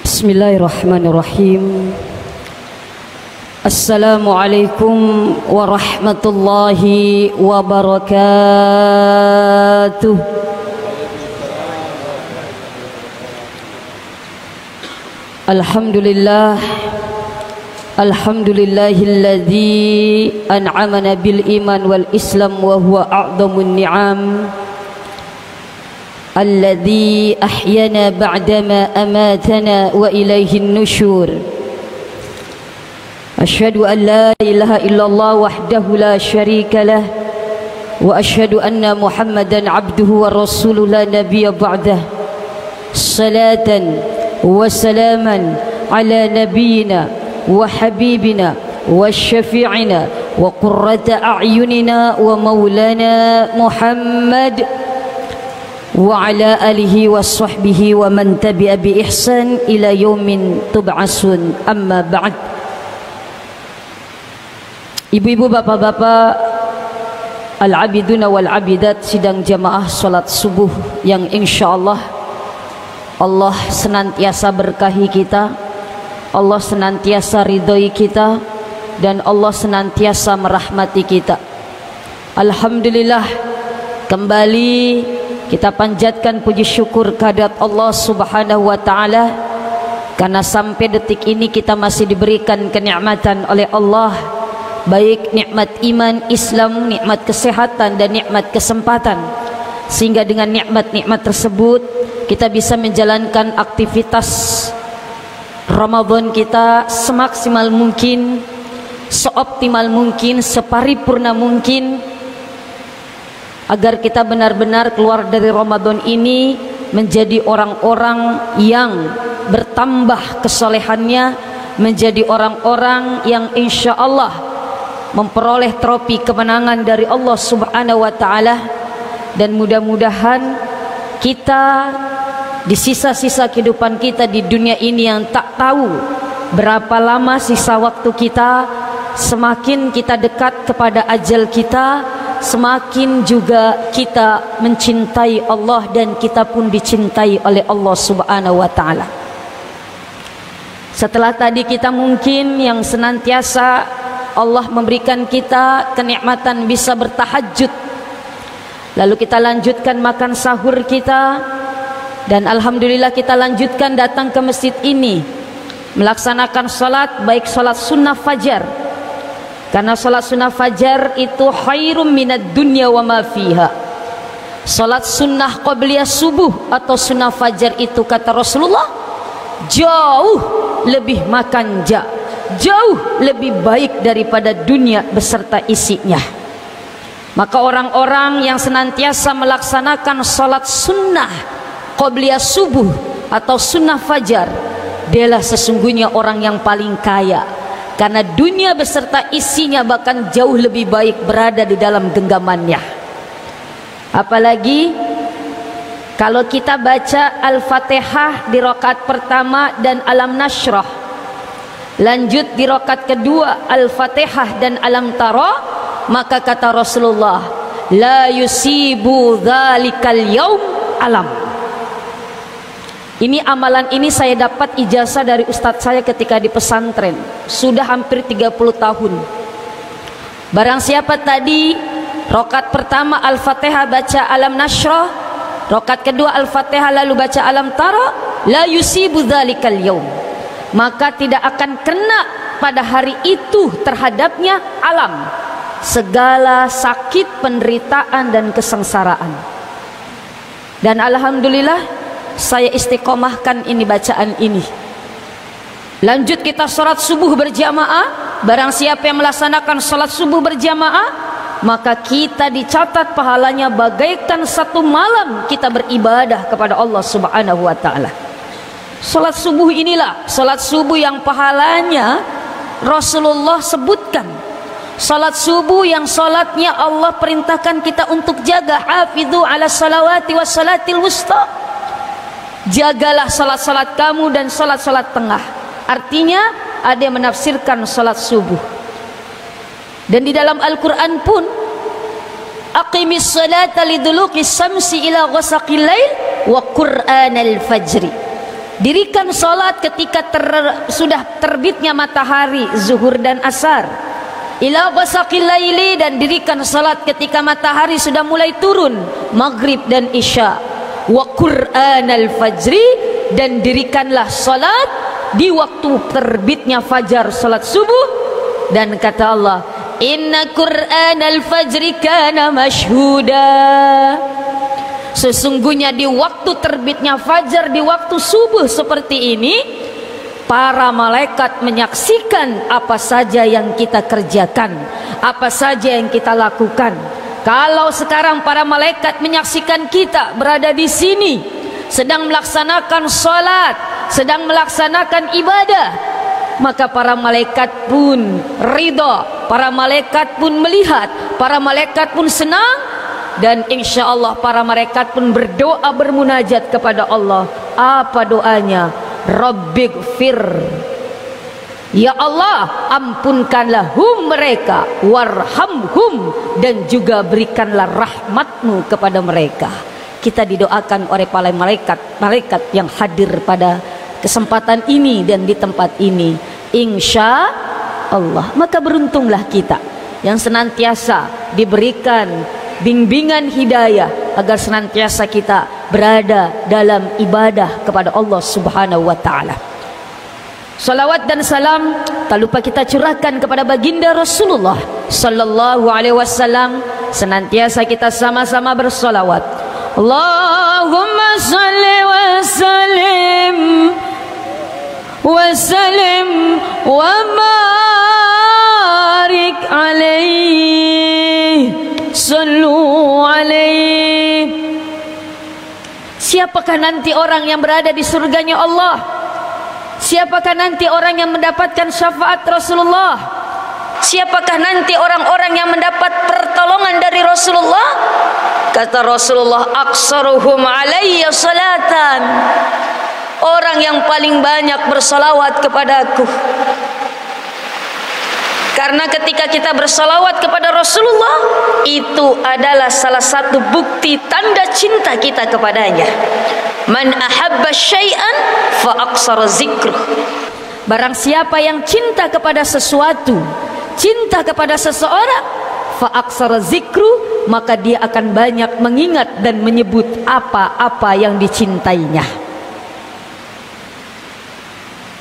Bismillahirrahmanirrahim. Assalamualaikum warahmatullahi wabarakatuh. Alhamdulillah, alhamdulillahilladzi an'amana bil iman wal islam wa huwa a'dhamun ni'am. الذي أحيانا بعدما أماتنا وإليه النشور. أشهد أن لا إله إلا الله وحده لا شريك له وأشهد أن محمدا عبده ورسوله لا نبي بعده. صلاة وسلاما على نبينا وحبيبنا وشفيعنا وقرة أعيننا ومولانا محمد وعلى آله وصحبه ومن تبع بإحسان إلى يوم تبعثون. أما بعد. Ibu-ibu, bapak-bapak, al-abiduna wal-abidat, sidang jamaah salat subuh yang insyaallah Allah senantiasa berkahi kita, Allah senantiasa ridhoi kita, dan Allah senantiasa merahmati kita. Alhamdulillah, kembali kita panjatkan puji syukur kehadirat Allah Subhanahu wa taala karena sampai detik ini kita masih diberikan kenikmatan oleh Allah, baik nikmat iman, Islam, nikmat kesehatan dan nikmat kesempatan, sehingga dengan nikmat-nikmat tersebut kita bisa menjalankan aktivitas Ramadan kita semaksimal mungkin, seoptimal mungkin, separipurna mungkin, agar kita benar-benar keluar dari Ramadan ini menjadi orang-orang yang bertambah kesolehannya, menjadi orang-orang yang insya Allah memperoleh trofi kemenangan dari Allah Subhanahu wa taala. Dan mudah-mudahan kita di sisa-sisa kehidupan kita di dunia ini yang tak tahu berapa lama sisa waktu kita, semakin kita dekat kepada ajal kita, semakin juga kita mencintai Allah dan kita pun dicintai oleh Allah Subhanahu wa taala. Setelah tadi kita mungkin yang senantiasa Allah memberikan kita kenikmatan bisa bertahajud, lalu kita lanjutkan makan sahur kita, dan alhamdulillah kita lanjutkan datang ke masjid ini melaksanakan salat, baik salat sunnah fajar, karena salat sunnah fajar itu khairum minad dunya wa ma fiha. Salat sunnah qabliyah subuh atau sunnah fajar itu kata Rasulullah jauh lebih makanja, jauh lebih baik daripada dunia beserta isinya. Maka orang-orang yang senantiasa melaksanakan salat sunnah qabliyah subuh atau sunnah fajar, dialah sesungguhnya orang yang paling kaya, karena dunia beserta isinya bahkan jauh lebih baik berada di dalam genggamannya. Apalagi kalau kita baca Al-Fatihah di rakaat pertama dan Alam Nashrah, lanjut di rakaat kedua Al-Fatihah dan Alam Tara, maka kata Rasulullah, la yusibu dzalikal yaum alam. Ini amalan ini saya dapat ijazah dari ustadz saya ketika di pesantren, sudah hampir 30 tahun. Barang siapa tadi rakaat pertama Al-Fatihah baca Alam Nashrah, rakaat kedua Al-Fatihah lalu baca Alam Tara, la yusibu dzalikal yaum, maka tidak akan kena pada hari itu terhadapnya alam, segala sakit, penderitaan dan kesengsaraan. Dan alhamdulillah saya istiqomahkan ini bacaan ini. Lanjut kita salat subuh berjamaah. Barang siapa yang melaksanakan salat subuh berjamaah, maka kita dicatat pahalanya bagaikan satu malam kita beribadah kepada Allah Subhanahu wa taala. Salat subuh inilah salat subuh yang pahalanya Rasulullah sebutkan. Salat subuh yang salatnya Allah perintahkan kita untuk jaga, hafidhu ala salawati was salatil wusta. Jagalah salat-salat kamu dan salat-salat tengah. Artinya ada yang menafsirkan salat subuh Dan di dalam Al-Quran pun, aqimis salata liduluqis samsi ila ghasaqil lail wa qur'anal fajri. Dirikan salat ketika sudah terbitnya matahari, zuhur dan asar. Ila ghasaqil laili, dan dirikan salat ketika matahari sudah mulai turun, maghrib dan isya. Wa qur'anal fajri, dan dirikanlah salat di waktu terbitnya fajar, salat subuh. Dan kata Allah, inna qur'anal fajri kana mashhuda. Sesungguhnya di waktu terbitnya fajar, di waktu subuh seperti ini, para malaikat menyaksikan apa saja yang kita kerjakan, apa saja yang kita lakukan. Kalau sekarang para malaikat menyaksikan kita berada di sini, sedang melaksanakan salat, sedang melaksanakan ibadah, maka para malaikat pun ridha, para malaikat pun melihat, para malaikat pun senang, dan insya Allah para malaikat pun berdoa, bermunajat kepada Allah. Apa doanya? Rabbighfir, ya Allah, ampunkanlah mereka, warhamhum, dan juga berikanlah rahmatmu kepada mereka. Kita didoakan oleh para malaikat yang hadir pada kesempatan ini dan di tempat ini, insya Allah. Maka beruntunglah kita yang senantiasa diberikan bimbingan hidayah agar senantiasa kita berada dalam ibadah kepada Allah Subhanahu wa taala. Salawat dan salam tak lupa kita curahkan kepada baginda Rasulullah sallallahu alaihi wasallam. Senantiasa kita sama-sama bersalawat. Allahumma salli wa sallim wa sallim wa barik alaihi, sallu alaihi. Siapakah nanti orang yang berada di surganya Allah? Siapakah nanti orang yang mendapatkan syafaat Rasulullah? Siapakah nanti orang-orang yang mendapat pertolongan dari Rasulullah? Kata Rasulullah, aksaruhum alayya salatan, orang yang paling banyak bersalawat kepadaku. Karena ketika kita bersalawat kepada Rasulullah, itu adalah salah satu bukti tanda cinta kita kepadanya. Man ahabba syai'an fa aqsara zikruh. Barang siapa yang cinta kepada sesuatu, cinta kepada seseorang, fa aqsara zikru, maka dia akan banyak mengingat dan menyebut apa-apa yang dicintainya.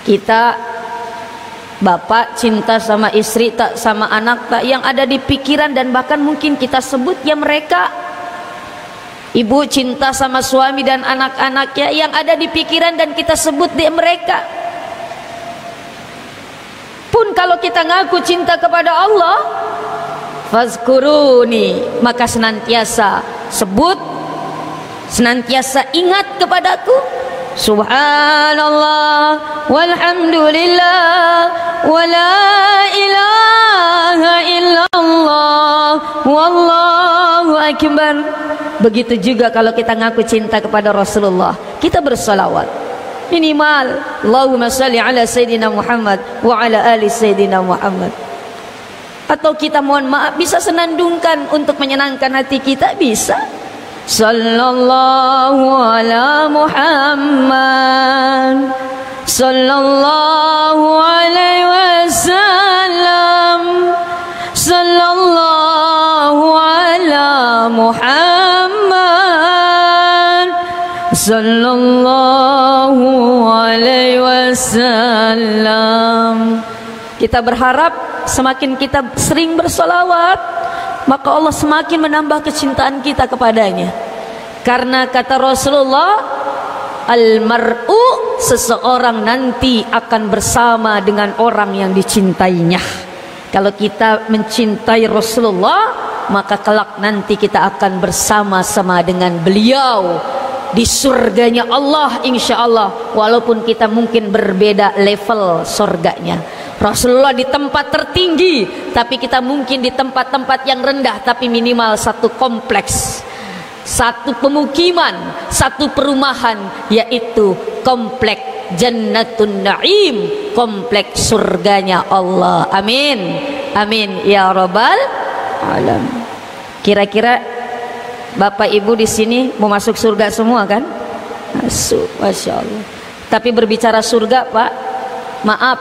Kita bapak cinta sama istri, tak sama anak, tak yang ada di pikiran dan bahkan mungkin kita sebut ya mereka. Ibu cinta sama suami dan anak-anaknya, yang ada di pikiran dan kita sebut dia mereka. Pun kalau kita ngaku cinta kepada Allah, fazkuruni, maka senantiasa sebut, senantiasa ingat kepadaku. Subhanallah walhamdulillah wa la ilaha illallah wallahu akbar. Begitu juga kalau kita ngaku cinta kepada Rasulullah, kita bersalawat minimal Allahumma salli ala Sayyidina Muhammad wa ala ali Sayyidina Muhammad. Atau kita mohon maaf bisa senandungkan untuk menyenangkan hati kita, bisa. Sallallahu ala Muhammad, sallallahu alaihi wasallam, sallallahu ala Muhammad, sallallahu alaihi wasallam. Kita berharap semakin kita sering bersolawat, maka Allah semakin menambah kecintaan kita kepadanya. Karena kata Rasulullah, al-mar'u, seseorang nanti akan bersama dengan orang yang dicintainya. Kalau kita mencintai Rasulullah, maka kelak nanti kita akan bersama-sama dengan beliau di surganya Allah, insya Allah. Walaupun kita mungkin berbeda level surganya. Rasulullah di tempat tertinggi, tapi kita mungkin di tempat-tempat yang rendah, tapi minimal satu kompleks, satu pemukiman, satu perumahan, yaitu kompleks Jannatun Naim, kompleks surganya Allah. Amin, Amin ya rabbal alamin. Kira-kira Bapak Ibu di sini mau masuk surga semua kan? Masuk, Masya Allah. Tapi berbicara surga Pak, maaf,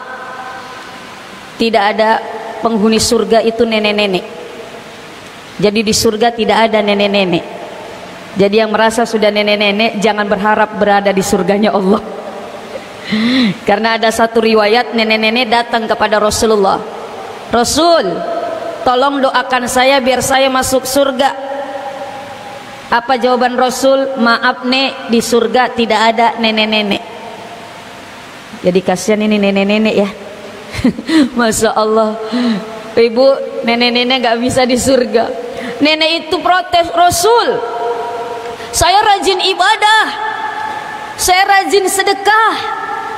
tidak ada penghuni surga itu nenek-nenek. Jadi di surga tidak ada nenek-nenek. Jadi yang merasa sudah nenek-nenek jangan berharap berada di surganya Allah. Karena ada satu riwayat nenek-nenek datang kepada Rasulullah, Rasul, tolong doakan saya biar saya masuk surga. Apa jawaban Rasul? Maaf nek, di surga tidak ada nenek-nenek. Jadi kasihan ini nenek-nenek ya. Masya Allah, ibu nenek-nenek gak bisa di surga. Nenek itu protes, Rasul, saya rajin ibadah, saya rajin sedekah,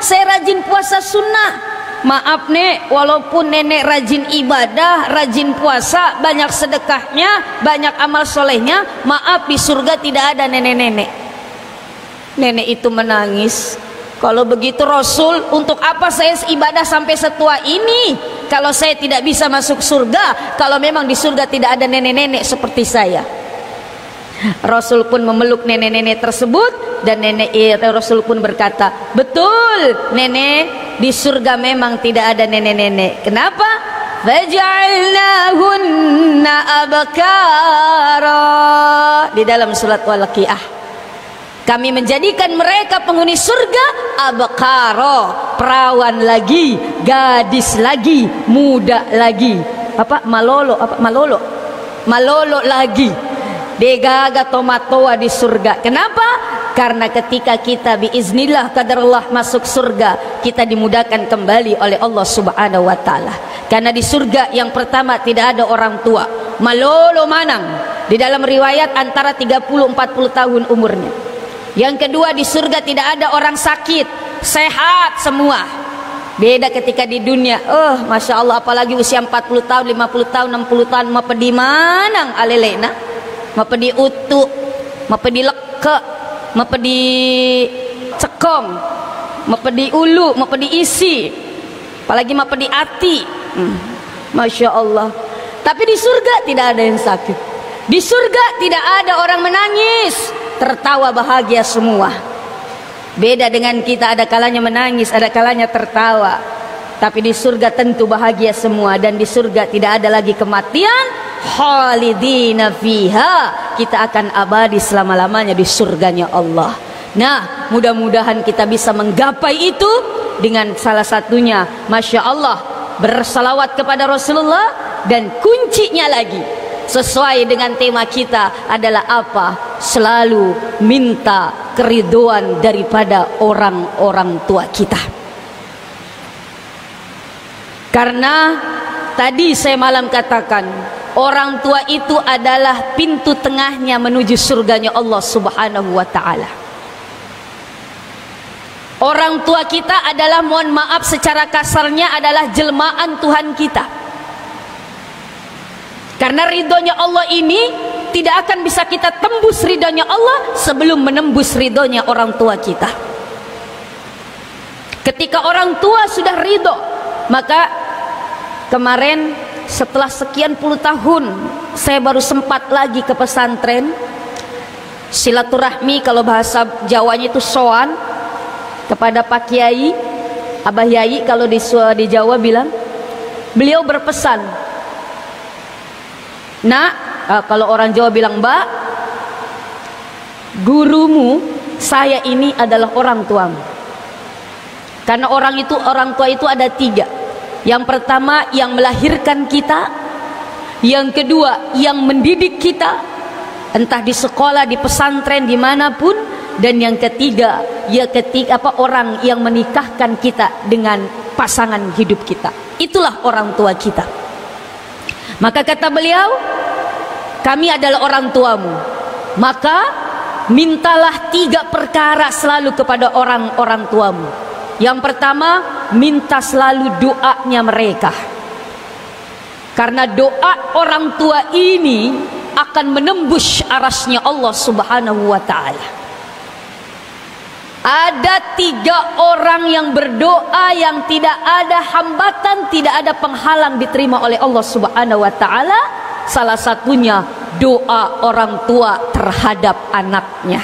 saya rajin puasa sunnah. Maaf nek, walaupun nenek rajin ibadah, rajin puasa, banyak sedekahnya, banyak amal solehnya, maaf di surga tidak ada nenek-nenek. Nenek itu menangis. Kalau begitu Rasul, untuk apa saya ibadah sampai setua ini kalau saya tidak bisa masuk surga, kalau memang di surga tidak ada nenek-nenek seperti saya. Rasul pun memeluk nenek-nenek tersebut, dan Rasul pun berkata, betul nenek, di surga memang tidak ada nenek-nenek. Kenapa? Faja'alnahunna abkara. Di dalam surat Waqiah, kami menjadikan mereka penghuni surga abkara, perawan lagi, gadis lagi, muda lagi. Apa? Malolo, apa? Malolo. Malolo lagi. Degaga tomatoa di surga. Kenapa? Karena ketika kita biiznillah qadarullah masuk surga, kita dimudahkan kembali oleh Allah Subhanahu wa taala. Karena di surga yang pertama tidak ada orang tua. Malolo manang. Di dalam riwayat antara 30-40 tahun umurnya. Yang kedua, di surga tidak ada orang sakit, sehat semua. Beda ketika di dunia. Masya Allah, apalagi usia 40 tahun, 50 tahun, 60 tahun, mau di manang alelena, mau di utu, mau di leke, mau di cekong, mau di ulu, mau di isi, apalagi mau di ati. Masya Allah. Tapi di surga tidak ada yang sakit. Di surga tidak ada orang menangis, tertawa bahagia semua. Beda dengan kita, ada kalanya menangis, ada kalanya tertawa. Tapi di surga tentu bahagia semua. Dan di surga tidak ada lagi kematian. Khalidina fiha, kita akan abadi selama-lamanya di surganya Allah. Nah, mudah-mudahan kita bisa menggapai itu dengan salah satunya, Masya Allah, bersalawat kepada Rasulullah. Dan kuncinya lagi, sesuai dengan tema kita adalah apa? Selalu minta keriduan daripada orang-orang tua kita. Karena tadi saya malam katakan, orang tua itu adalah pintu tengahnya menuju surganya Allah Subhanahu wa ta'ala. Orang tua kita adalah, mohon maaf secara kasarnya, adalah jelmaan Tuhan kita. Karena ridhonya Allah ini tidak akan bisa kita tembus ridhonya Allah sebelum menembus ridhonya orang tua kita. Ketika orang tua sudah ridho, maka kemarin setelah sekian puluh tahun saya baru sempat lagi ke pesantren silaturahmi, kalau bahasa Jawanya itu soan, kepada Pak Kiai, Abah Yai kalau di Jawa bilang. Beliau berpesan, nak, kalau orang Jawa bilang, mbak, gurumu saya ini adalah orang tuamu. Karena orang tua itu ada tiga. Yang pertama yang melahirkan kita, yang kedua yang mendidik kita, entah di sekolah, di pesantren, dimanapun, dan yang ketiga orang yang menikahkan kita dengan pasangan hidup kita. Itulah orang tua kita. Maka kata beliau, kami adalah orang tuamu, maka mintalah 3 perkara selalu kepada orang-orang tuamu. Yang pertama, minta selalu doanya mereka, karena doa orang tua ini akan menembus arasnya Allah Subhanahu wa ta'ala. Ada 3 orang yang berdoa yang tidak ada hambatan, tidak ada penghalang diterima oleh Allah Subhanahu wa taala. Salah satunya doa orang tua terhadap anaknya.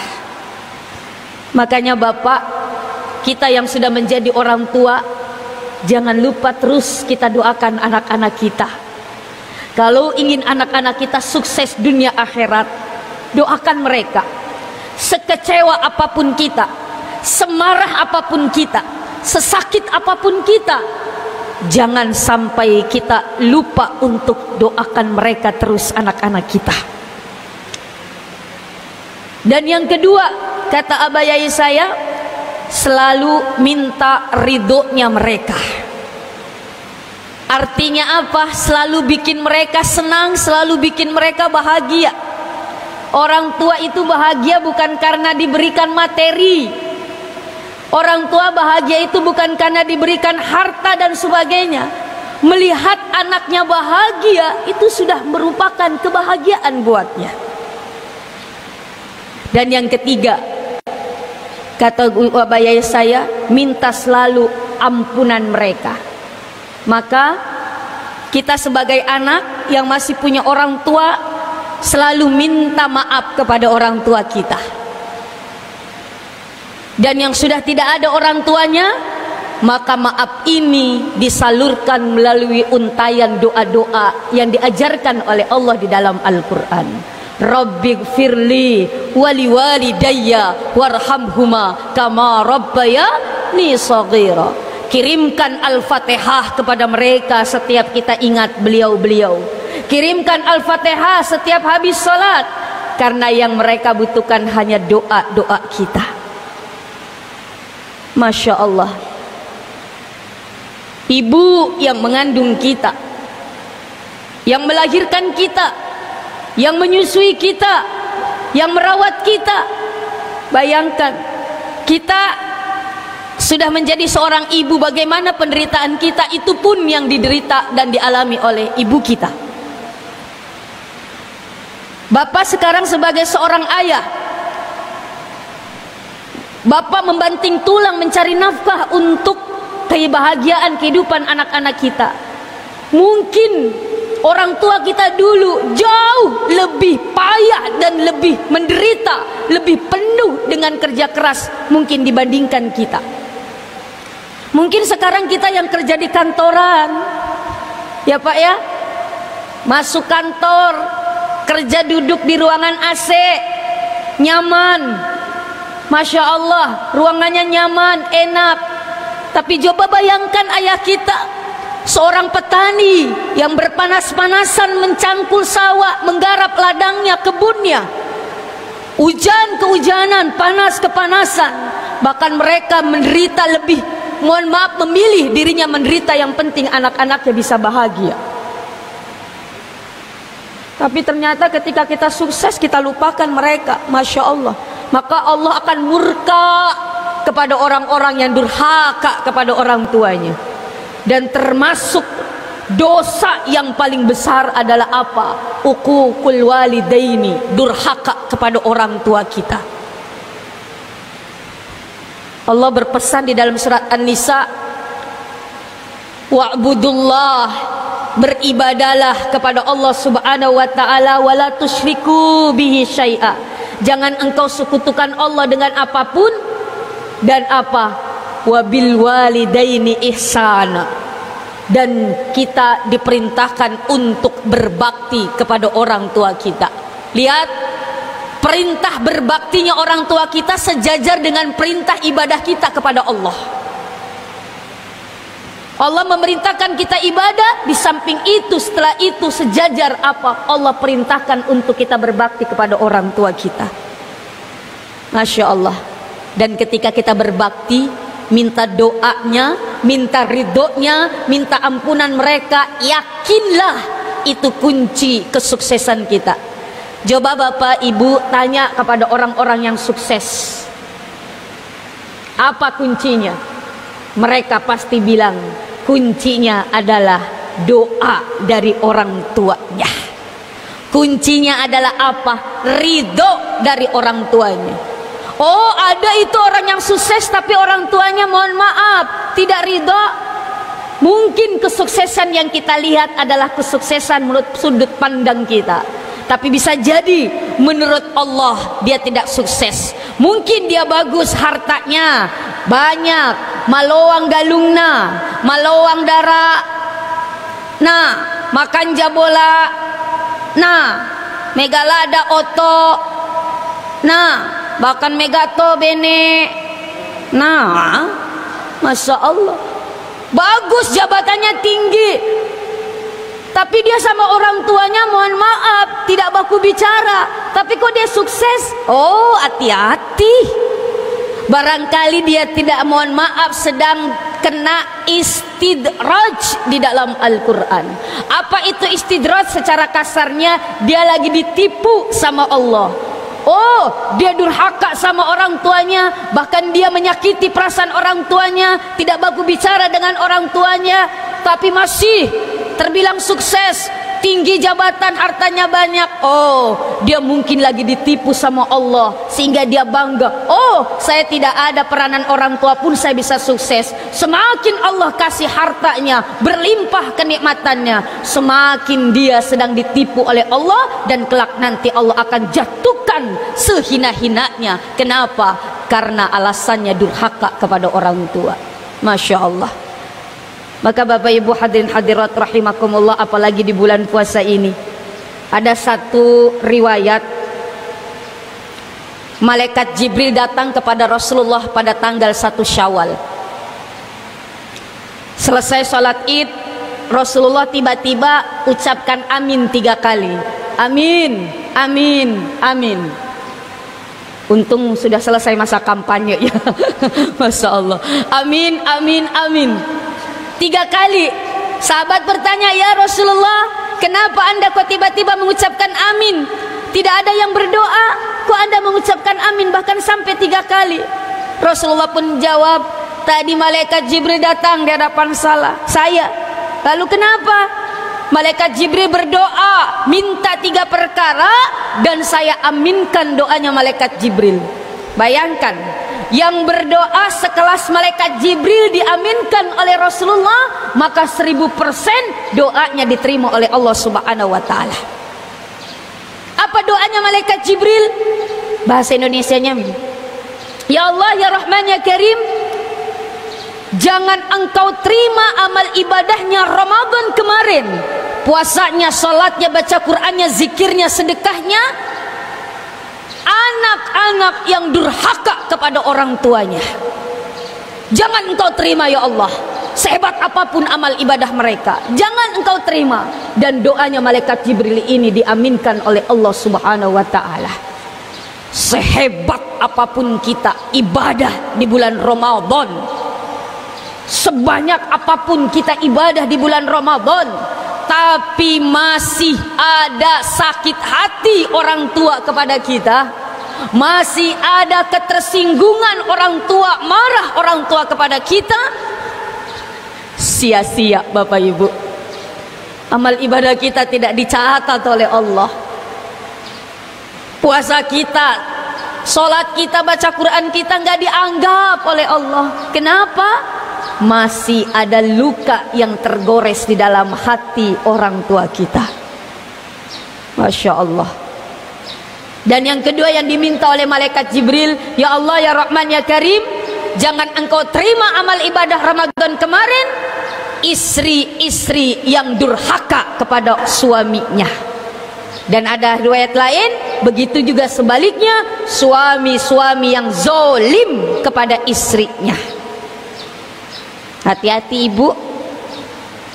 Makanya Bapak, kita yang sudah menjadi orang tua, jangan lupa terus kita doakan anak-anak kita. Kalau ingin anak-anak kita sukses dunia akhirat, doakan mereka. Sekecewa apapun kita, semarah apapun kita, sesakit apapun kita, jangan sampai kita lupa untuk doakan mereka terus, anak-anak kita. Dan yang kedua, kata abah yai saya, selalu minta ridhonya mereka. Artinya apa? Selalu bikin mereka senang, selalu bikin mereka bahagia. Orang tua itu bahagia bukan karena diberikan materi. Orang tua bahagia itu bukan karena diberikan harta dan sebagainya. Melihat anaknya bahagia itu sudah merupakan kebahagiaan buatnya. Dan yang ketiga, kata abah yai saya, minta selalu ampunan mereka. Maka kita sebagai anak yang masih punya orang tua, selalu minta maaf kepada orang tua kita. Dan yang sudah tidak ada orang tuanya, maka maaf ini disalurkan melalui untayan doa-doa yang diajarkan oleh Allah di dalam Al-Quran. Rabbighfirli wali walidayya warhamhuma kama rabbayani shaghira. Kirimkan Al-Fatihah kepada mereka setiap kita ingat beliau-beliau. Kirimkan Al-Fatihah setiap habis sholat, karena yang mereka butuhkan hanya doa-doa kita. Masya Allah. Ibu yang mengandung kita, yang melahirkan kita, yang menyusui kita, yang merawat kita. Bayangkan, kita sudah menjadi seorang ibu, bagaimana penderitaan kita itu pun yang diderita dan dialami oleh ibu kita. Bapak sekarang sebagai seorang ayah, Bapak membanting tulang mencari nafkah untuk kebahagiaan kehidupan anak-anak kita. Mungkin orang tua kita dulu jauh lebih payah dan lebih menderita, lebih penuh dengan kerja keras mungkin dibandingkan kita. Mungkin sekarang kita yang kerja di kantoran, ya Pak ya, masuk kantor, kerja duduk di ruangan AC, nyaman, Masya Allah, ruangannya nyaman, enak. Tapi coba bayangkan ayah kita, seorang petani yang berpanas-panasan mencangkul sawah, menggarap ladangnya, kebunnya, hujan kehujanan, panas kepanasan. Bahkan mereka menderita lebih, mohon maaf, memilih dirinya menderita, yang penting anak-anaknya bisa bahagia. Tapi ternyata ketika kita sukses, kita lupakan mereka. Masya Allah. Maka Allah akan murka kepada orang-orang yang durhaka kepada orang tuanya. Dan termasuk dosa yang paling besar adalah apa? Uququl walidaini, durhaka kepada orang tua kita. Allah berpesan di dalam surat An-Nisa, wa'budullah, beribadalah kepada Allah Subhanahu wa taala, wala tusyriku bihi syai'a. Jangan engkau sekutukan Allah dengan apapun. Dan apa? Wabil walidaini ihsana. Dan kita diperintahkan untuk berbakti kepada orang tua kita. Lihat, perintah berbaktinya orang tua kita sejajar dengan perintah ibadah kita kepada Allah. Allah memerintahkan kita ibadah, di samping itu, setelah itu sejajar apa? Allah perintahkan untuk kita berbakti kepada orang tua kita. Masya Allah. Dan ketika kita berbakti, minta doanya, minta ridhonya, minta ampunan mereka, yakinlah itu kunci kesuksesan kita. Coba Bapak Ibu tanya kepada orang-orang yang sukses, apa kuncinya? Mereka pasti bilang kuncinya adalah doa dari orang tuanya. Kuncinya adalah apa? Ridho dari orang tuanya. Oh, ada itu orang yang sukses tapi orang tuanya mohon maaf tidak ridho. Mungkin kesuksesan yang kita lihat adalah kesuksesan menurut sudut pandang kita, tapi bisa jadi menurut Allah dia tidak sukses. Mungkin dia bagus, hartanya banyak, malowang galungna, malowang darah, nah makan jabola, nah megalada oto, nah bahkan megato bene, nah masya Allah bagus, jabatannya tinggi, tapi dia sama orang tuanya mohon maaf tidak baku bicara, tapi kok dia sukses? Oh, hati-hati, barangkali dia tidak mohon maaf sedang kena istidraj di dalam Al-Quran. Apa itu istidraj? Secara kasarnya dia lagi ditipu sama Allah. Oh, dia durhaka sama orang tuanya, bahkan dia menyakiti perasaan orang tuanya, tidak baku bicara dengan orang tuanya, tapi masih terbilang sukses, tinggi jabatan, hartanya banyak. Oh, dia mungkin lagi ditipu sama Allah sehingga dia bangga. Oh, saya tidak ada peranan orang tua pun saya bisa sukses. Semakin Allah kasih hartanya, berlimpah kenikmatannya, semakin dia sedang ditipu oleh Allah, dan kelak nanti Allah akan jatuhkan sehina-hinanya. Kenapa? Karena alasannya durhaka kepada orang tua. Masya Allah. Maka Bapak Ibu hadirin hadirat rahimakumullah, apalagi di bulan puasa ini, ada satu riwayat malaikat Jibril datang kepada Rasulullah pada tanggal 1 Syawal. Selesai sholat Id, Rasulullah tiba-tiba ucapkan amin 3 kali. Amin, amin, amin. Untung sudah selesai masa kampanye ya. Masya Allah. Amin, amin, amin. 3 kali. Sahabat bertanya, ya Rasulullah, kenapa anda kok tiba-tiba mengucapkan amin? Tidak ada yang berdoa, kok anda mengucapkan amin bahkan sampai 3 kali? Rasulullah pun jawab, tadi malaikat Jibril datang di hadapan saya. Lalu kenapa? Malaikat Jibril berdoa, minta 3 perkara, dan saya aminkan doanya malaikat Jibril. Bayangkan, yang berdoa sekelas malaikat Jibril diaminkan oleh Rasulullah, maka 1000% doanya diterima oleh Allah Subhanahu wa Ta'ala. Apa doanya malaikat Jibril? Bahasa Indonesianya, ya Allah, ya Rahman, ya Karim, jangan engkau terima amal ibadahnya Ramadan kemarin, puasanya, sholatnya, baca Qur'annya, zikirnya, sedekahnya, anak-anak yang durhaka kepada orang tuanya. Jangan engkau terima ya Allah, sehebat apapun amal ibadah mereka, jangan engkau terima. Dan doanya malaikat Jibril ini diaminkan oleh Allah Subhanahu wa Ta'ala. Sehebat apapun kita ibadah di bulan Ramadan, sebanyak apapun kita ibadah di bulan Ramadan, tapi masih ada sakit hati orang tua kepada kita, masih ada ketersinggungan orang tua, marah orang tua kepada kita, sia-sia Bapak Ibu. Amal ibadah kita tidak dicatat oleh Allah. Puasa kita, sholat kita, baca Quran kita nggak dianggap oleh Allah. Kenapa? Masih ada luka yang tergores di dalam hati orang tua kita. Masya Allah. Dan yang kedua yang diminta oleh malaikat Jibril, ya Allah, ya Rahman, ya Karim, jangan engkau terima amal ibadah Ramadan kemarin istri-istri yang durhaka kepada suaminya. Dan ada riwayat lain, begitu juga sebaliknya, suami-suami yang zolim kepada istrinya. Hati-hati ibu,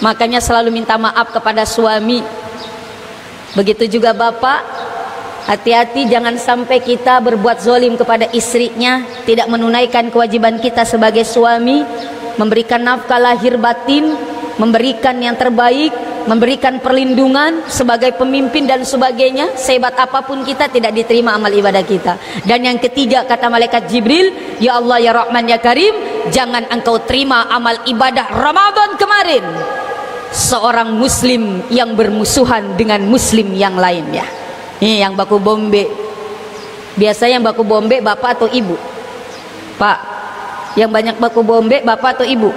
makanya selalu minta maaf kepada suami. Begitu juga bapak, hati-hati jangan sampai kita berbuat zolim kepada istrinya, tidak menunaikan kewajiban kita sebagai suami, memberikan nafkah lahir batin, memberikan yang terbaik, memberikan perlindungan sebagai pemimpin dan sebagainya. Sehebat apapun kita tidak diterima amal ibadah kita. Dan yang ketiga kata malaikat Jibril, ya Allah, ya Rahman, ya Karim, jangan engkau terima amal ibadah Ramadan kemarin seorang muslim yang bermusuhan dengan muslim yang lainnya. Ini yang baku bombe, Biasanya yang baku bombe bapak atau ibu? Pak, yang banyak baku bombe bapak atau ibu?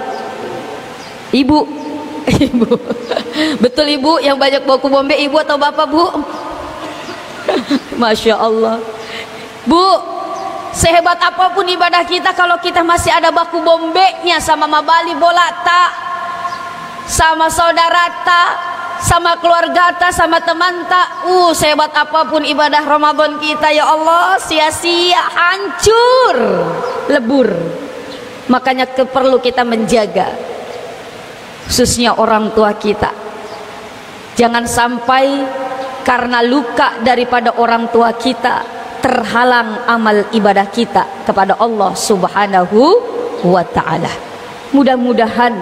Ibu. Ibu. Betul ibu, yang banyak baku bombe ibu atau bapak, Bu? Masya Allah. Bu, sehebat apapun ibadah kita, kalau kita masih ada baku bombenya sama mabali bolata, sama saudara ta, sama keluarga ta, sama teman ta, sehebat apapun ibadah Ramadan kita, ya Allah, sia-sia, hancur, lebur. Makanya perlu kita menjaga, khususnya orang tua kita. Jangan sampai karena luka daripada orang tua kita terhalang amal ibadah kita kepada Allah Subhanahu wa ta'ala. Mudah-mudahan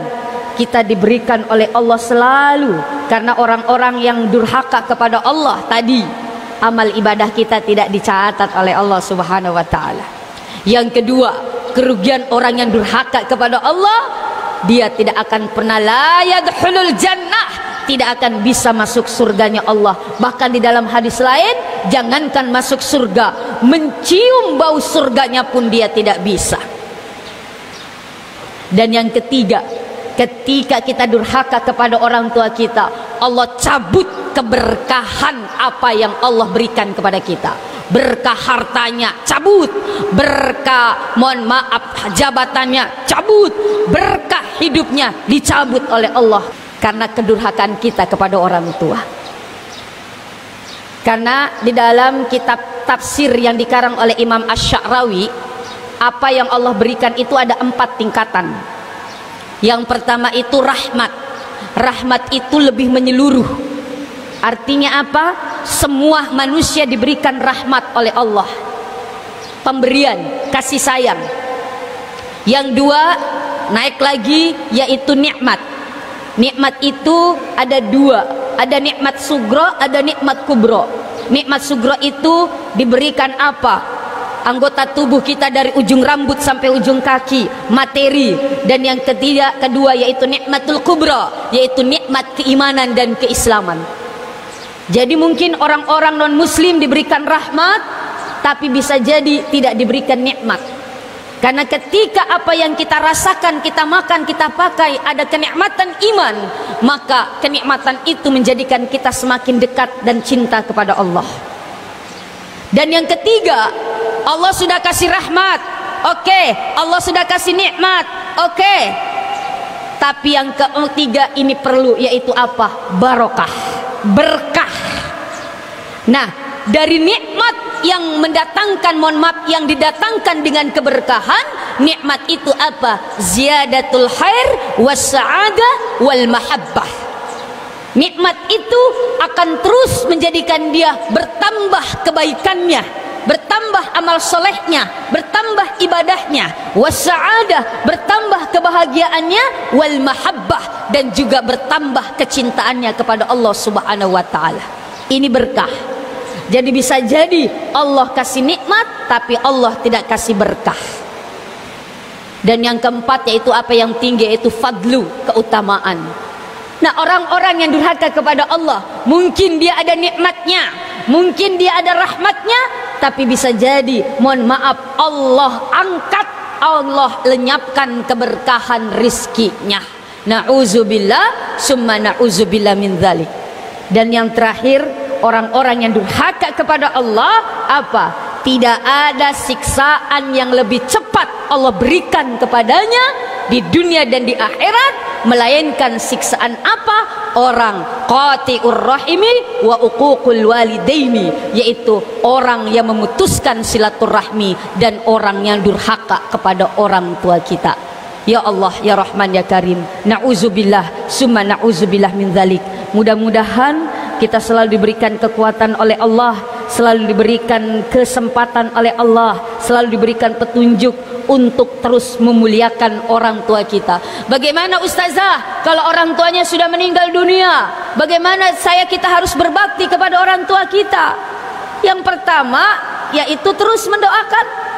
kita diberikan oleh Allah selalu, karena orang-orang yang durhaka kepada Allah tadi, amal ibadah kita tidak dicatat oleh Allah Subhanahu wa ta'ala. Yang kedua, kerugian orang yang durhaka kepada Allah, dia tidak akan pernah la yadkhulul jannah, tidak akan bisa masuk surganya Allah. Bahkan di dalam hadis lain, jangankan masuk surga, mencium bau surganya pun dia tidak bisa. Dan yang ketiga, ketika kita durhaka kepada orang tua kita, Allah cabut keberkahan apa yang Allah berikan kepada kita. Berkah hartanya cabut, berkah mohon maaf jabatannya cabut, berkah hidupnya dicabut oleh Allah karena kedurhakaan kita kepada orang tua. Karena di dalam kitab tafsir yang dikarang oleh Imam Asy-Sya'rawi, apa yang Allah berikan itu ada 4 tingkatan. Yang pertama itu rahmat. Rahmat itu lebih menyeluruh. Artinya apa? Semua manusia diberikan rahmat oleh Allah, pemberian, kasih sayang. Yang dua, naik lagi, yaitu nikmat. Nikmat itu ada 2, ada nikmat sugro, ada nikmat kubro. Nikmat sugro itu diberikan apa? Anggota tubuh kita dari ujung rambut sampai ujung kaki, materi. Dan yang kedua yaitu nikmatul kubra, yaitu nikmat keimanan dan keislaman. Jadi mungkin orang-orang non muslim diberikan rahmat, tapi bisa jadi tidak diberikan nikmat. Karena ketika apa yang kita rasakan, kita makan, kita pakai, ada kenikmatan iman, maka kenikmatan itu menjadikan kita semakin dekat dan cinta kepada Allah. Dan yang ketiga, Allah sudah kasih rahmat, oke, Allah sudah kasih nikmat, oke. Tapi yang ketiga ini perlu, yaitu apa? Barokah, berkah. Nah, dari nikmat yang mendatangkan, mohon maaf, yang didatangkan dengan keberkahan, nikmat itu apa? Ziyadatul khair was sa'adah wal mahabbah. Nikmat itu akan terus menjadikan dia bertambah kebaikannya, bertambah amal solehnya, bertambah ibadahnya, wasa'adah, bertambah kebahagiaannya, wal mahabbah, dan juga bertambah kecintaannya kepada Allah Subhanahu wa ta'ala. Ini berkah. Jadi bisa jadi Allah kasih nikmat, tapi Allah tidak kasih berkah. Dan yang keempat yaitu apa yang tinggi, yaitu fadlu, keutamaan. Nah, orang-orang yang durhaka kepada Allah, mungkin dia ada nikmatnya, mungkin dia ada rahmatnya, tapi bisa jadi, mohon maaf, Allah angkat, Allah lenyapkan keberkahan rizkinya. Na'udzubillah, summa na'udzubillah min dzalik. Dan yang terakhir, orang-orang yang durhaka kepada Allah, apa? Tidak ada siksaan yang lebih cepat Allah berikan kepadanya di dunia dan di akhirat, melainkan siksaan apa? Orang qati'ur rahimi wa uququl walidaini, yaitu orang yang memutuskan silaturahmi dan orang yang durhaka kepada orang tua kita. Ya Allah, ya Rahman, ya Karim, na'udzubillah, summa na'udzubillah min dzalik. Mudah-mudahan kita selalu diberikan kekuatan oleh Allah, selalu diberikan kesempatan oleh Allah, selalu diberikan petunjuk untuk terus memuliakan orang tua kita. Bagaimana ustazah kalau orang tuanya sudah meninggal dunia? Bagaimana kita harus berbakti kepada orang tua kita? Yang pertama yaitu terus mendoakan.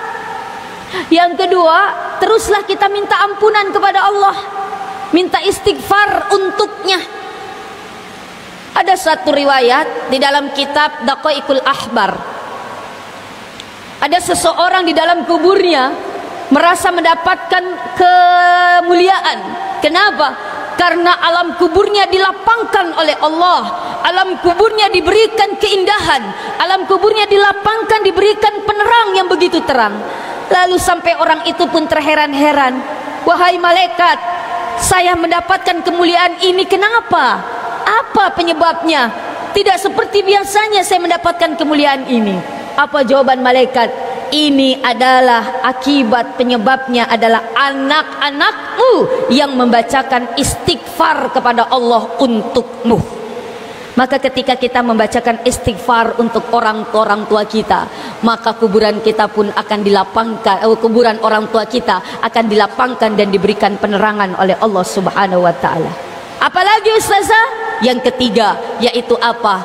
Yang kedua, teruslah kita minta ampunan kepada Allah, minta istighfar untuknya. Ada satu riwayat di dalam kitab Daqaiqul Ahbar, Ada seseorang di dalam kuburnya merasa mendapatkan kemuliaan. Kenapa? Karena alam kuburnya dilapangkan oleh Allah. Alam kuburnya diberikan keindahan. Alam kuburnya dilapangkan, diberikan penerang yang begitu terang. Lalu sampai orang itu pun terheran-heran. Wahai malaikat, saya mendapatkan kemuliaan ini kenapa? Apa penyebabnya? Tidak seperti biasanya saya mendapatkan kemuliaan ini. Apa jawaban malaikat? Ini adalah akibat, penyebabnya adalah anak-anakmu yang membacakan istighfar kepada Allah untukmu. Maka ketika kita membacakan istighfar untuk orang tua kita, maka kuburan kita pun akan dilapangkan, kuburan orang tua kita akan dilapangkan dan diberikan penerangan oleh Allah Subhanahu wa taala. Apalagi ustazah? Yang ketiga, yaitu apa?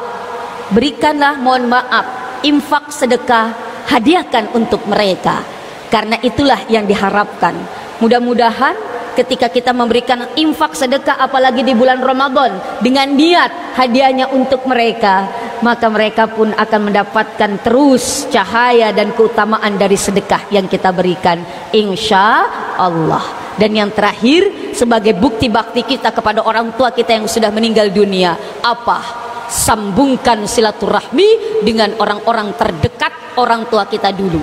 Berikanlah, mohon maaf, infak, sedekah, hadiahkan untuk mereka. Karena itulah yang diharapkan. Mudah-mudahan ketika kita memberikan infak, sedekah, apalagi di bulan Ramadan, dengan niat hadiahnya untuk mereka, maka mereka pun akan mendapatkan terus cahaya dan keutamaan dari sedekah yang kita berikan, insya Allah. Dan yang terakhir, sebagai bukti bakti kita kepada orang tua kita yang sudah meninggal dunia, apa? Sambungkan silaturahmi dengan orang-orang terdekat orang tua kita dulu,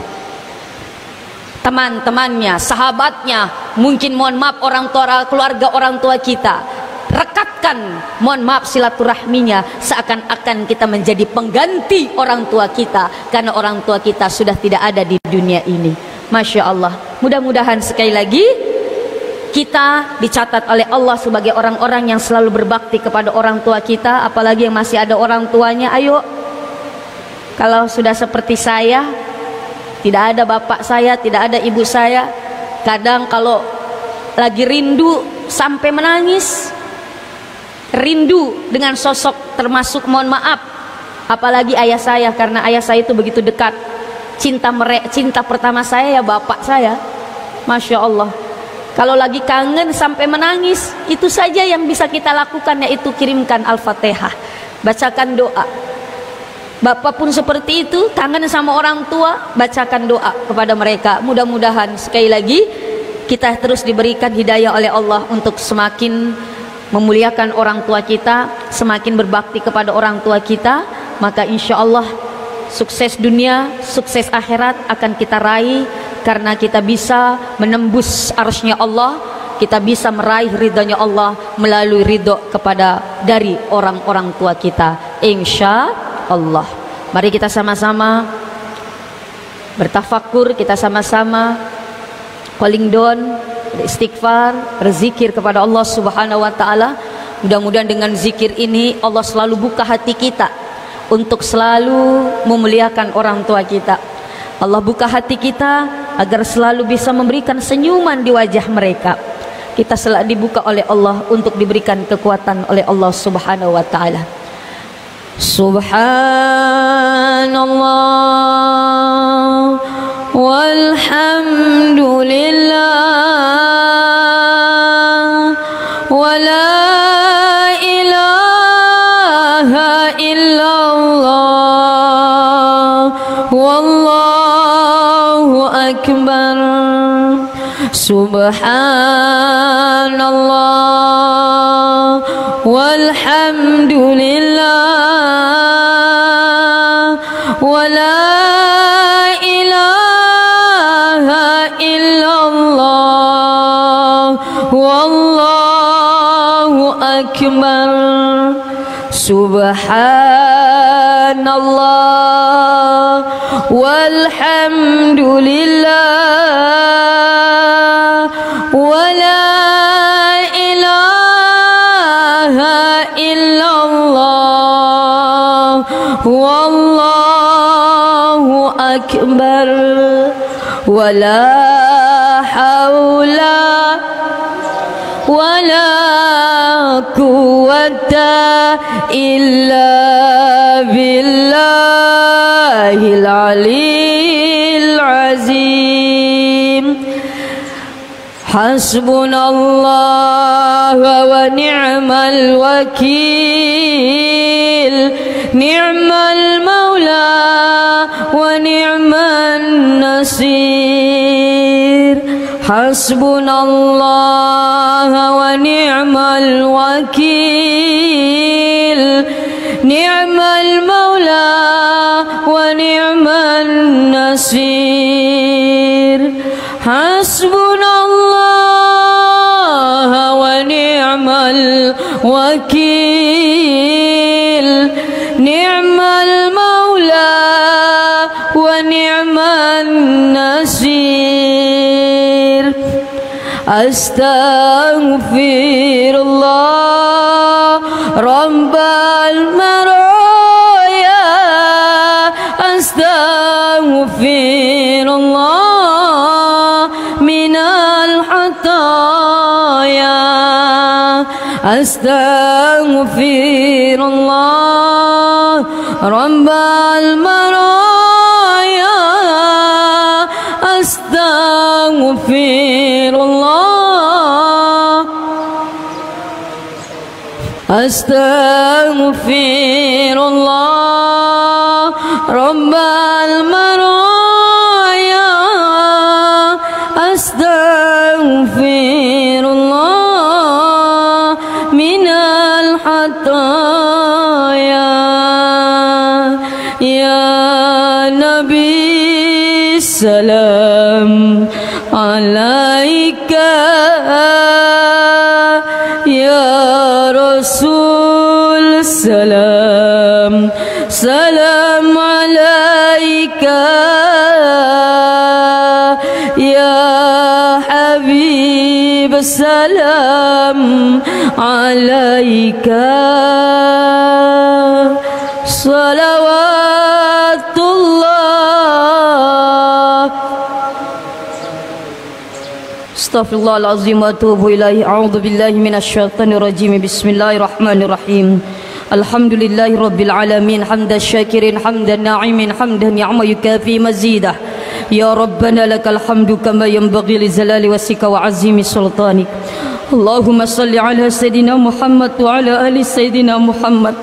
teman-temannya, sahabatnya, mungkin mohon maaf orang tua, keluarga orang tua kita. Rekatkan, mohon maaf, silaturahminya, seakan-akan kita menjadi pengganti orang tua kita, karena orang tua kita sudah tidak ada di dunia ini. Masya Allah. Mudah-mudahan sekali lagi kita dicatat oleh Allah sebagai orang-orang yang selalu berbakti kepada orang tua kita. Apalagi yang masih ada orang tuanya, ayo. Kalau sudah seperti saya, tidak ada bapak saya, tidak ada ibu saya, kadang kalau lagi rindu sampai menangis, rindu dengan sosok, termasuk mohon maaf, apalagi ayah saya, karena ayah saya itu begitu dekat. Cinta pertama saya ya bapak saya. Masya Allah. Kalau lagi kangen sampai menangis, itu saja yang bisa kita lakukan, yaitu kirimkan Al-Fatihah, bacakan doa. Bapak pun seperti itu, kangen sama orang tua, bacakan doa kepada mereka. Mudah-mudahan sekali lagi kita terus diberikan hidayah oleh Allah untuk semakin memuliakan orang tua kita, semakin berbakti kepada orang tua kita. Maka insya Allah sukses dunia, sukses akhirat akan kita raih, karena kita bisa menembus arsy-Nya Allah, kita bisa meraih ridhonya Allah melalui ridho kepada dari orang-orang tua kita, insya Allah. Mari kita sama-sama bertafakur, kita sama-sama calling down, beristighfar, berzikir kepada Allah Subhanahu wa taala. Mudah-mudahan dengan zikir ini Allah selalu buka hati kita untuk selalu memuliakan orang tua kita. Allah buka hati kita agar selalu bisa memberikan senyuman di wajah mereka. Kita selalu dibuka oleh Allah untuk diberikan kekuatan oleh Allah Subhanahu wa taala. Subhanallah walhamdulillah wala ilaha illallah wallahu akbar. Subhanallah walhamdulillah wala ilaha illallah wallahu akbar. Subhanallah walhamdulillah wala ilaha illallah wallahu akbar. Wala haula wala quwwata illa billahil aliyyil azim. Hasbunallah wa ni'mal wakil, ni'mal maula wa ni'man nasir. Hasbunallah wa ni'mal wakil. Ni'mal maula wa ni'mal nasir. Hasbunallah wa ni'mal wakil. Ni'mal maula wa ni'mal nasir. Astaghfirullah Rabbal maraya. Astaghfirullah minal hataya. Astaghfirullah Rabbal maraya. Astaghfirullah. Astaghfirullah Rabbal maraya. Astaghfirullah minal hataya. Ya Nabi salam alaika. Ya Rasul salam salam alaika. Ya Habib salam alaika. Salawatullah. Astaghfirullahalazim wa atubu ilaihi. A'udzu billahi minasyaitonir rajim. Bismillahirrahmanirrahim. Alhamdulillahi rabbil alamin. Hamdan syakirin hamdan na'imin hamdan ya'ma yukafi mazidah. Ya Rabbana lakal hamdu kama yanbaghi li zalali wasika wa azimi sultanik. Allahumma salli ala Sayyidina Muhammad wa ala ali Sayyidina Muhammad.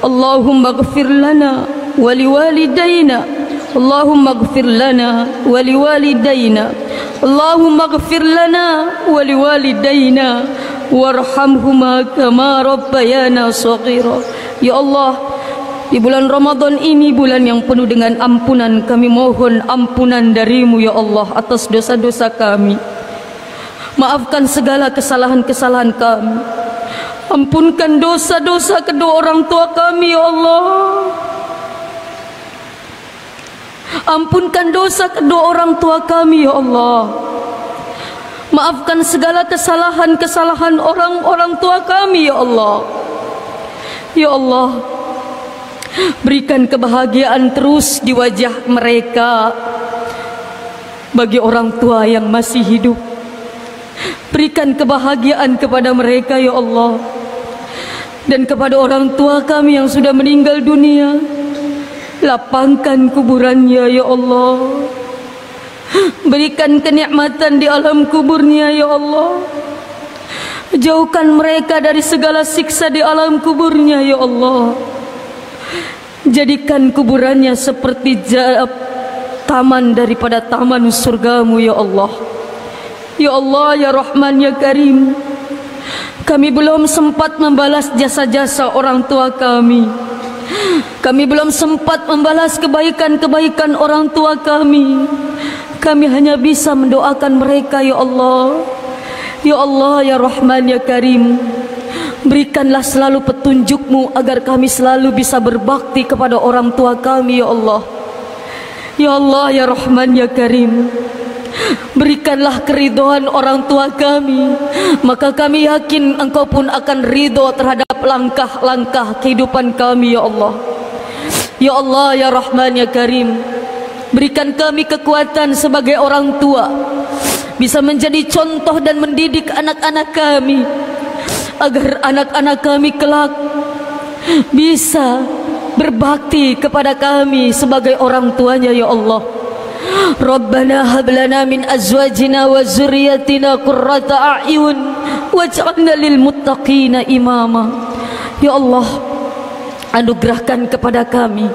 Allahumma ighfir lana wa liwalidayna. Allahumma ighfir lana wa liwalidayna. Allahumma ighfir lana wa liwalidayna warhamhuma kama rabbayana shaghira. Ya Allah, di bulan Ramadan ini, bulan yang penuh dengan ampunan, kami mohon ampunan darimu ya Allah atas dosa-dosa kami. Maafkan segala kesalahan-kesalahan kami. Ampunkan dosa-dosa kedua orang tua kami ya Allah. Ampunkan dosa kedua orang tua kami ya Allah. Maafkan segala kesalahan-kesalahan orang tua kami ya Allah. Ya Allah, berikan kebahagiaan terus di wajah mereka bagi orang tua yang masih hidup. Berikan kebahagiaan kepada mereka ya Allah. Dan kepada orang tua kami yang sudah meninggal dunia, lapangkan kuburannya ya Allah. Berikan kenikmatan di alam kuburnya ya Allah. Jauhkan mereka dari segala siksa di alam kuburnya ya Allah. Jadikan kuburannya seperti taman daripada taman surgamu ya Allah. Ya Allah ya Rahman ya Karim, kami belum sempat membalas jasa-jasa orang tua kami. Kami belum sempat membalas kebaikan-kebaikan orang tua kami. Kami hanya bisa mendoakan mereka ya Allah. Ya Allah ya Rahman ya Karim, berikanlah selalu petunjukmu agar kami selalu bisa berbakti kepada orang tua kami ya Allah. Ya Allah ya Rahman ya Karim, berikanlah keridhaan orang tua kami, maka kami yakin Engkau pun akan ridho terhadap langkah-langkah kehidupan kami ya Allah. Ya Allah ya Rahman ya Karim, berikan kami kekuatan sebagai orang tua, bisa menjadi contoh dan mendidik anak-anak kami, agar anak-anak kami kelak bisa berbakti kepada kami sebagai orang tuanya ya Allah. Rabbana hab lana min azwajina wa zurriyyatina qurrata a'yun waj'alna lil muttaqina imama. Ya Allah, anugerahkan kepada kami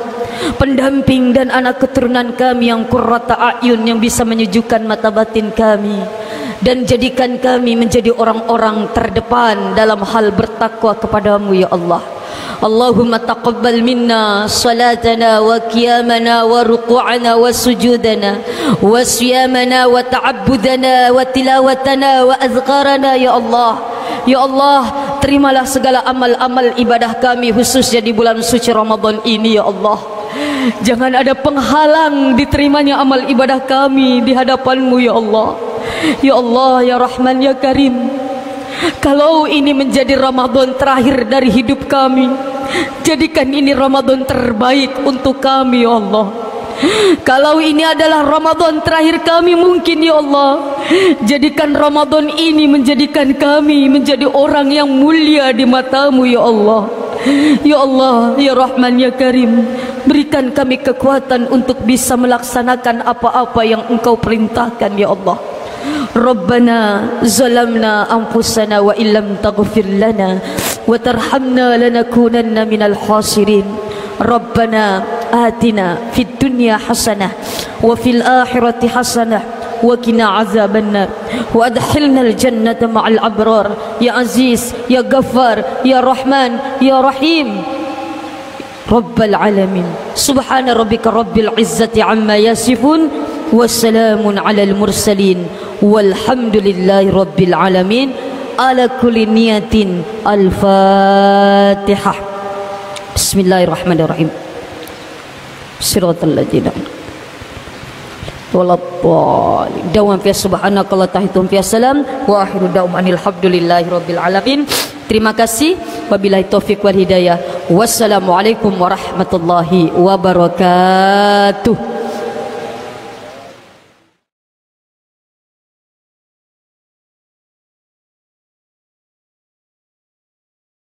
pendamping dan anak keturunan kami yang qurrata a'yun, yang bisa menyejukkan mata batin kami, dan jadikan kami menjadi orang-orang terdepan dalam hal bertakwa kepadamu ya Allah. Allahumma taqabbal minna salatana wa qiyamana wa ruku'ana wa sujudana wa siyamana wa ta'abbudana wa tilawatana wa azkarana ya Allah. Ya Allah, terimalah segala amal-amal ibadah kami khususnya di bulan suci Ramadan ini ya Allah. Jangan ada penghalang diterimanya amal ibadah kami di hadapan-Mu ya Allah. Ya Allah, ya Rahman, ya Karim, kalau ini menjadi Ramadan terakhir dari hidup kami, jadikan ini Ramadan terbaik untuk kami ya Allah. Kalau ini adalah Ramadan terakhir kami mungkin ya Allah, jadikan Ramadan ini menjadikan kami menjadi orang yang mulia di mata-Mu ya Allah. Ya Allah, ya Rahman, ya Karim, berikan kami kekuatan untuk bisa melaksanakan apa-apa yang Engkau perintahkan ya Allah. Rabbana zalamna anfusana wa illam taghfir lana wa tarhamna lanakunanna minal khasirin. Rabbana atina fid dunya hasanah wa fil akhirati hasanah wa qina azabannar wa adkhilnal jannata ma'al abrar ya aziz ya ghaffar ya rahman ya rahim rabbal alamin. Subhana rabbika rabbil izzati amma yasifun wassalamun alal mursalin walhamdulillahi rabbil alamin. Ala kulli niyatin. Al-Fatihah. Bismillahirrahmanirrahim. Siratal ladzina waladhdallin. Dawam fi subhanakallah tahitum fi salam wa akhiru da'wanil hamdulillahi rabbil alamin. Terima kasih. Wabillahi taufik wal hidayah. Wassalamualaikum warahmatullahi wabarakatuh.